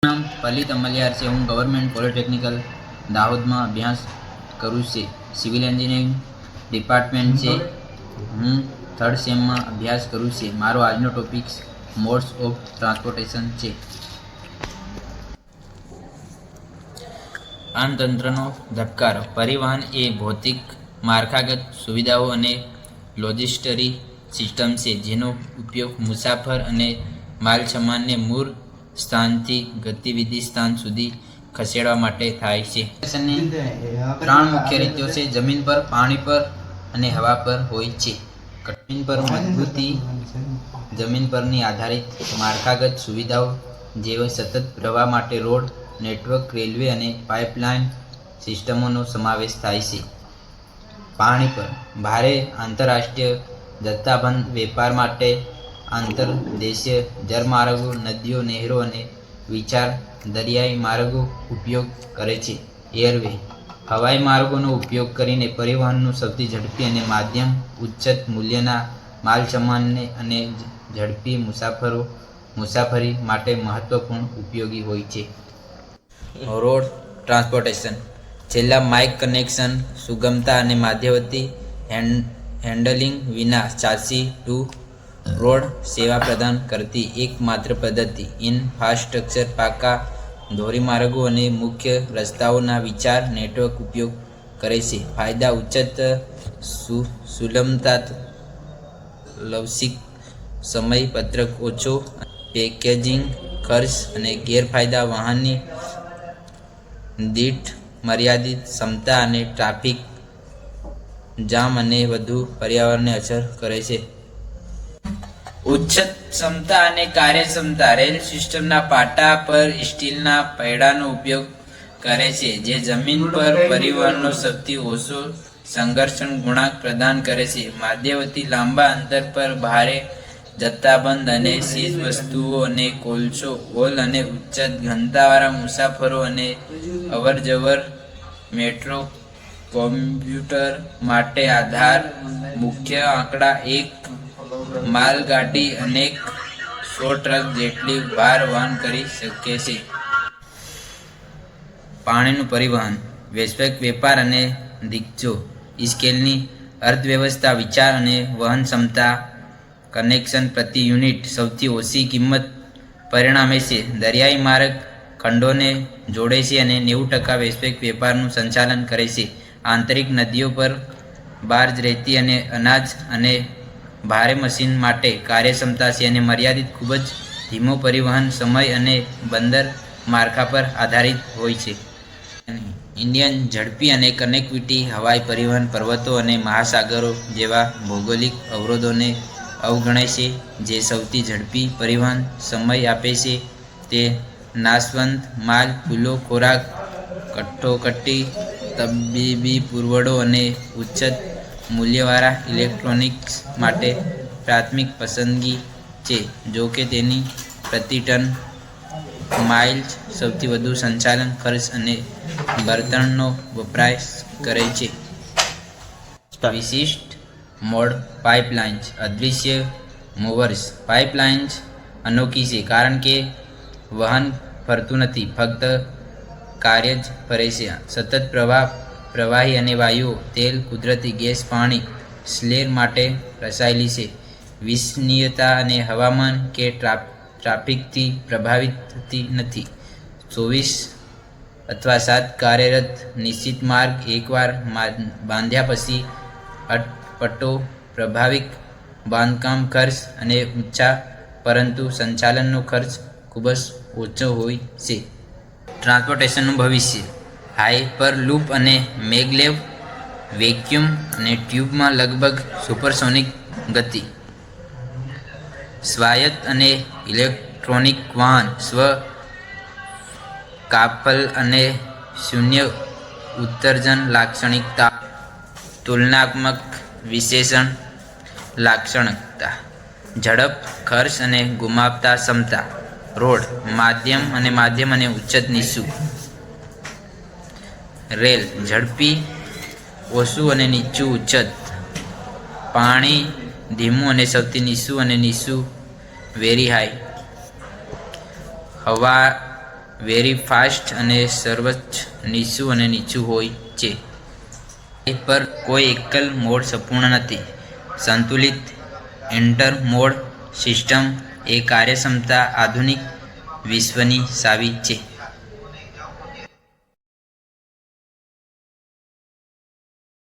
નામ પલિત અમલિયાર છે. હું ગવર્મેન્ટ પોલિટેકનિકલ દાહોદમાં અભ્યાસ કરું છે. સિવિલ એન્જિનિયરિંગ ડિપાર્ટમેન્ટ છે. હું થર્ડ સેમમાં અભ્યાસ કરું છે. મારો આજનો ટોપિક મોડ્સ ઓફ ટ્રાન્સપોર્ટેશન છે. આનતંત્રનો ધબકારો. પરિવહન એ ભૌતિક માળખાગત સુવિધાઓ અને લોજિસ્ટરી સિસ્ટમ છે જેનો ઉપયોગ મુસાફર અને માલસામાનને મૂળ સ્થાનથી ગતિવિધિ સ્થાન સુધી ખસેડવા માટે થાય છે. ત્રણ મુખ્ય રીતો છે: જમીન પર, પાણી પર અને હવા પર હોય છે. જમીન પર મજબૂતી. જમીન પરની આધારિત માળખાગત સુવિધાઓ જેવી સતત પ્રવાહ માટે રોડ નેટવર્ક, રેલવે અને પાઇપલાઇન સિસ્ટમોનો સમાવેશ થાય છે. પાણી પર ભારે આંતરરાષ્ટ્રીય જથ્થાબંધ વેપાર માટે આંતરદેશીય જળમાર્ગો, નદીઓ, નહેરો અને વિશાળ દરિયાઈ માર્ગો ઉપયોગ કરે છે. એરવે હવાઈ માર્ગોનો ઉપયોગ કરીને પરિવહનનું સૌથી ઝડપી અને માધ્યમ ઉચ્ચ મૂલ્યના માલસામાનને અને ઝડપી મુસાફરી માટે મહત્વપૂર્ણ ઉપયોગી હોય છે. Road transportation. છેલ્લા માઇક કનેક્શન, સુગમતા અને મધ્યવર્તી હેન્ડલિંગ વિના ચાસી ટુ રોડ સેવા પ્રદાન કરતી એકમાત્ર પદ્ધતિ. ઇન્ફ્રાસ્ટ્રક્ચર પાકા ધોરીમાર્ગો અને મુખ્ય રસ્તાઓના વિશાળ નેટવર્ક ઉપયોગ કરે છે. ફાયદા: ઉચ્ચ સુલભતા, લવચીક સમયપત્રક, ઓછો પેકેજિંગ ખર્ચ અને ગેરફાયદા: વાહનની દીઠ મર્યાદિત ક્ષમતા અને ટ્રાફિક જામ અને વધુ પર્યાવરણને અસર કરે છે. ઉચ્ચ ક્ષમતા અને કાર્યક્ષમતા. રેલ સિસ્ટમના પાટા પર સ્ટીલના પૈડાનો ઉપયોગ કરે છે જે જમીન પર પરિવહનનો સૌથી ઓછો સંઘર્ષણ ગુણાંક પ્રદાન કરે છે. મધ્યવર્તી લાંબા અંતર પર ભારે જથ્થાબંધ અને ચીજ વસ્તુઓ અને કોલસો, ઓલ અને ઉચ્ચ ઘનતાવાળા મુસાફરો અને અવરજવર. મેટ્રો કોમ્યુટર માટે આધાર. મુખ્ય આંકડા: એક માલગાડી અનેક સો ટ્રક જેટલી ભાર વહન કરી શકે છે. પાણીનું પરિવહન. વૈશ્વિક વેપાર અને દિગ્ગજો સ્કેલની અર્થવ્યવસ્થા, વિચાર અને વહન ક્ષમતા. કનેક્શન પ્રતિ યુનિટ સૌથી ઓછી કિંમત પરિણામે છે. દરિયાઈ માર્ગ ખંડોને જોડે છે અને 90% વૈશ્વિક વેપારનું સંચાલન કરે છે. આંતરિક નદીઓ પર બાર્જ, રેતી અને અનાજ અને ભારે મશીન માટે કાર્યક્ષમતા છે અને મર્યાદિત ખૂબ જ ધીમો પરિવહન સમય અને બંદર માળખા પર આધારિત હોય છે. ઇન્ડિયન ઝડપી અને કનેક્ટિવિટી. હવાઈ પરિવહન પર્વતો અને મહાસાગરો જેવા ભૌગોલિક અવરોધોને અવગણે છે જે સૌથી ઝડપી પરિવહન સમય આપે છે. તે નાશવંત માલ, ફૂલો, ખોરાક, કટોકટી, તબીબી પુરવઠો અને ઉચ્ચ મૂલ્યવાળા ઇલેક્ટ્રોનિક્સ માટે પ્રાથમિક પસંદગી છે. જો કે તેની પ્રતિ ટન માઇલ સૌથી વધુ સંચાલન ખર્ચ અને બળતણનો વપરાશ કરે છે. વિશિષ્ટ મોડ. પાઇપલાઇન્સ. અદૃશ્ય મૂવર્સ. પાઇપલાઇન્સ અનોખી છે કારણ કે વહન ફરતું નથી, ફક્ત કાર્ય જ ફરે છે. સતત પ્રવાહી અને વાયુઓ, તેલ, કુદરતી ગેસ, પાણી સ્લેર માટે રચાયેલી છે. વિશ્વસનીયતા અને હવામાન કે ટ્રાફિકથી પ્રભાવિત થતી નથી. 24/7 કાર્યરત નિશ્ચિત માર્ગ. એકવાર બાંધ્યા પછી અટપટો, પ્રભાવિક બાંધકામ ખર્ચ અને ઊંચા, પરંતુ સંચાલનનો ખર્ચ ખૂબ જ ઓછો હોય છે. ટ્રાન્સપોર્ટેશનનું ભવિષ્ય. હાઇપરલૂપ અને મેગ્લેવ. વેક્યુમ અને ટ્યુબમાં લગભગ સુપરસોનિક ગતિ. સ્વાયત્ત અને ઇલેક્ટ્રોનિક વાહન. સ્વ-કાફલ અને શૂન્ય ઉત્સર્જન લાક્ષણિકતા. તુલનાત્મક વિશેષણ લાક્ષણિકતા. ઝડપ, ખર્ચ અને ગુમાવતા ક્ષમતા. રોડ માધ્યમ અને ઉચ્ચ નીચું. રેલ ઝડપી, ઓછું અને નીચું ઉચ્ચ. પાણી ધીમું અને સૌથી નીચું અને નીચું વેરી હાઈ. હવા વેરી ફાસ્ટ અને સર્વોચ્ચ નીચું અને નીચું હોય છે. પર કોઈ એકલ મોડ સંપૂર્ણ નથી. સંતુલિત એન્ટર મોડ સિસ્ટમ એ કાર્યક્ષમતા આધુનિક વિશ્વની ચાવી છે.